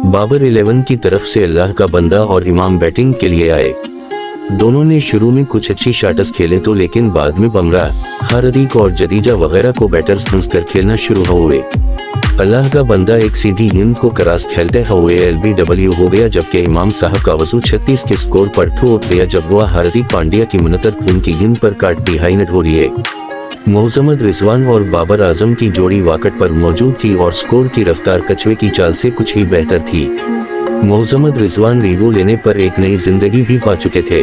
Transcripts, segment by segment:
बाबर 11 की तरफ से अल्लाह का बंदा और इमाम बैटिंग के लिए आए। दोनों ने शुरू में कुछ अच्छी शॉट्स खेले तो लेकिन बाद में बुमराह, हार्दिक और जडेजा वगैरह को बैटर्स फंसकर खेलना शुरू हुए। अल्लाह का बंदा एक सीधी गेंद को क्रॉस खेलते हुए LBW हो गया, जबकि इमाम साहब का वजू 36 के स्कोर पर ठोक गया जब वह हार्दिक पांड्या की मुनत्तर खून की गेंद पर काट बिहाइंड हो रही है। मोहम्मद रिजवान और बाबर आजम की जोड़ी वाकट पर मौजूद थी और स्कोर की रफ्तार कछुए की चाल से कुछ ही बेहतर थी। मोहम्मद रिजवान रिवो लेने पर एक नई जिंदगी भी पा चुके थे।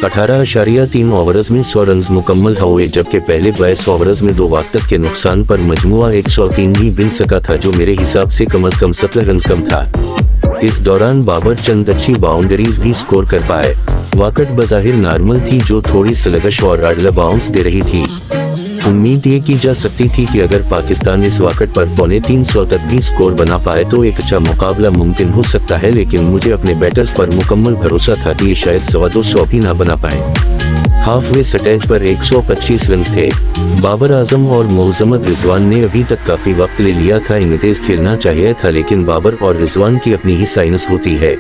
18.3 ओवर्स में 100 रन मुकम्मल हुए, जबकि पहले 22 ओवर्स में 2 विकेट्स के नुकसान पर मजमुआ 103 ही बिन सका था, जो मेरे हिसाब से कम 17 रन कम था। इस दौरान बाबर चंद अच्छी बाउंड्रीज भी स्कोर कर पाए। वाकट बज़ाहिर नॉर्मल थी, जो थोड़ी स्लगश और आडला बाउंस दे रही थी। उम्मीद ये की जा सकती थी कि अगर पाकिस्तान इस वाकट पर 350 तक भी स्कोर बना पाए तो एक अच्छा मुकाबला मुमकिन हो सकता है, लेकिन मुझे अपने बैटर्स पर मुकम्मल भरोसा था कि ये शायद 225 भी ना बना पाए। हाफ वे स्टेज पर 125 रन थे। बाबर आजम और मोहम्मद रिजवान ने अभी तक काफी वक्त ले लिया था, इन्हें तेज खेलना चाहिए था, लेकिन बाबर और रिजवान की अपनी ही साइंस होती है।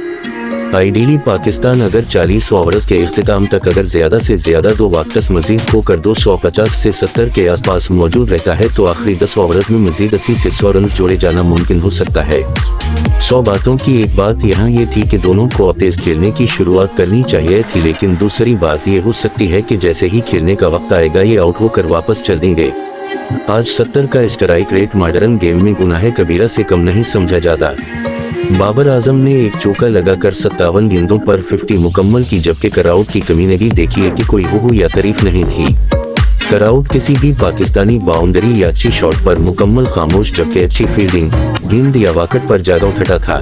आइडियली पाकिस्तान अगर 40 ओवर्स के इख्तिताम तक अगर ज्यादा से ज्यादा 2 विकेट्स मजीद होकर 250 से 70 के आसपास मौजूद रहता है तो आखिरी 10 ओवर्स में मजीद 80 से 100 रन जोड़े जाना मुमकिन हो सकता है। 100 बातों की एक बात यहाँ ये थी कि दोनों को तेज खेलने की शुरुआत करनी चाहिए थी, लेकिन दूसरी बात ये हो सकती है कि जैसे ही खेलने का वक्त आएगा ये आउट होकर वापस चल देंगे। आज 70 का स्ट्राइक रेट मॉडर्न गेम में गुनाह कबीरा से कम नहीं समझा जाता। बाबर आजम ने एक चौका लगाकर 57 गेंदों पर 50 मुकम्मल की, जबकि कराउट की कमी नहीं देखी कि कोई हो या तारीफ नहीं थी। कराउट किसी भी पाकिस्तानी बाउंड्री या अच्छी शॉट पर मुकम्मल खामोश, जबकि अच्छी फील्डिंग, गेंद या वाकट पर ज्यादा उठा था।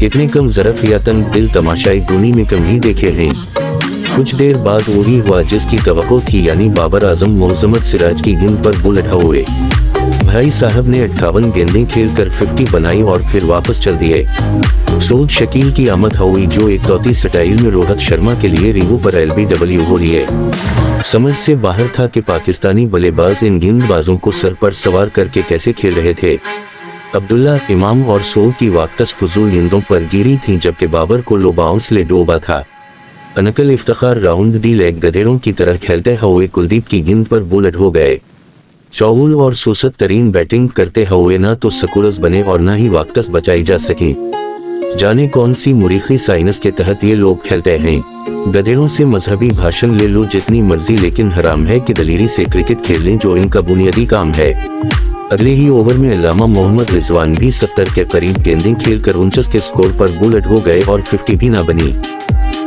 इतने कम ज़रफ़ या तंग दिल तमाशाई दूनी में कम ही देखे हैं। कुछ देर बाद वही हुआ जिसकी तवक्को थी, यानी बाबर आजम मोहम्मद सिराज की गेंद पर बुलेट हुए। भाई साहब ने 58 गेंदें खेलकर 50 बनाई और फिर वापस चल दिए। सऊद शकील की आमद हुई, जो एक तौती स्टाइल में रोहित शर्मा के लिए रिवो पर LBW हो रही है। समझ से बाहर था कि पाकिस्तानी बल्लेबाज इन गेंदबाजों को सर पर सवार करके कैसे खेल रहे थे। अब्दुल्ला, इमाम और सऊद की वाकटस फजूल गेंदों पर गिरी थी, जबकि बाबर को लो बाउंस ले डोबा था। अनकल इफ्तिखार राउंड दी लेग गधेड़ों की तरह खेलते हुए कुलदीप की गेंद पर बुलेट हो गए। चौगुल और सुसत तरीन बैटिंग करते हुए ना तो स्कोरर्स बने और ना ही वाकटस बचाई जा सकी। जाने कौन सी मुरीखी साइंस के तहत ये लोग खेलते हैं। गधेड़ों से मजहबी भाषण ले लो जितनी मर्जी, लेकिन हराम है कि दलीरी से क्रिकेट खेल लें, जो इनका बुनियादी काम है। अगले ही ओवर में अल्लामा मोहम्मद रिजवान भी 70 के करीब गेंदें खेलकर 49 के स्कोर पर बुलेट हो गए और 50 भी ना बनी।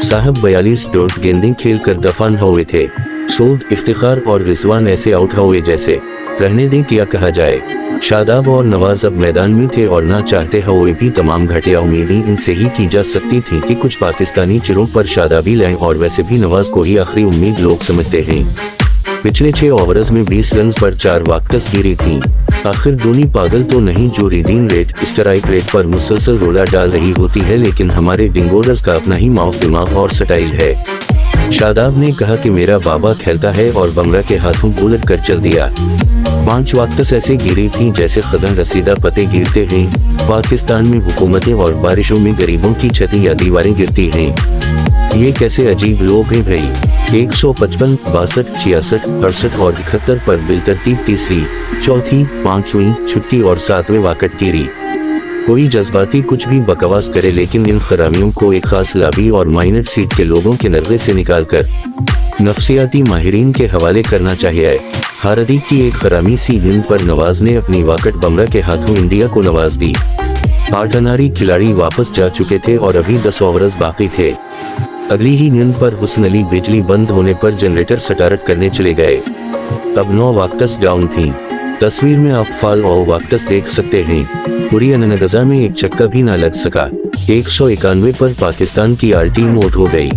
साहब 42 डॉट गेंदें खेलकर दफन हुए थे। सऊद, इफ्तिखार और रिजवान ऐसे आउट हुए जैसे रहने दें क्या कहा जाए। शादाब और नवाज अब मैदान में थे और ना चाहते हुए भी तमाम घटिया उम्मीदें इनसे ही की जा सकती थी कि कुछ पाकिस्तानी चिरों पर शादाबी लाएं, और वैसे भी नवाज को ही आखिरी उम्मीद लोग समझते हैं। पिछले 6 ओवर्स में 20 रन पर 4 विकेट्स गिरी थी। आखिर धोनी पागल तो नहीं जो रीडिंग रेट, स्ट्राइक रेट पर मुसलसल रोला डाल रही होती है, लेकिन हमारे डिंगोरर्स का अपना ही माउथ दिमाग और स्टाइल है। शादाब ने कहा कि मेरा बाबा खेलता है और बुमराह के हाथों बुलेट कर चल दिया। 5 विकेट्स ऐसे गिरी थी जैसे खजान रसीदा पते गिरते हैं। पाकिस्तान में हुकूमतें और बारिशों में गरीबों की छतें या दीवारें गिरती हैं। ये कैसे अजीब लोग हैं भाई। 155, 62, 66, 68 और 71 पर बिलतरतीब तीसरी, चौथी, 5वीं, छठी और 7वें विकेट गिरी। कोई जज्बाती कुछ भी बकवास करे, लेकिन इन खरामियों को एक खास लाबी और माइनर सीट के लोगों के नर्वे से निकालकर नफ्सियाती माहिरीन के हवाले करना चाहिए। हार्दिक की एक खरामी सी गेंद पर नवाज ने अपनी वाकट बुमराह के हाथों इंडिया को नवाज दी। 8 अनारी खिलाड़ी वापस जा चुके थे और अभी 10 ओवर्स बाकी थे। अगली ही गेंद पर हुस्न अली बिजली बंद होने पर जनरेटर स्टार्ट करने चले गए। अब 9 विकेट्स डाउन थी। तस्वीर में आप फॉल और विकेट्स देख सकते हैं। पूरी अननगजा में एक छक्का भी ना लग सका। 191 पर पाकिस्तान की टीम आउट हो गई।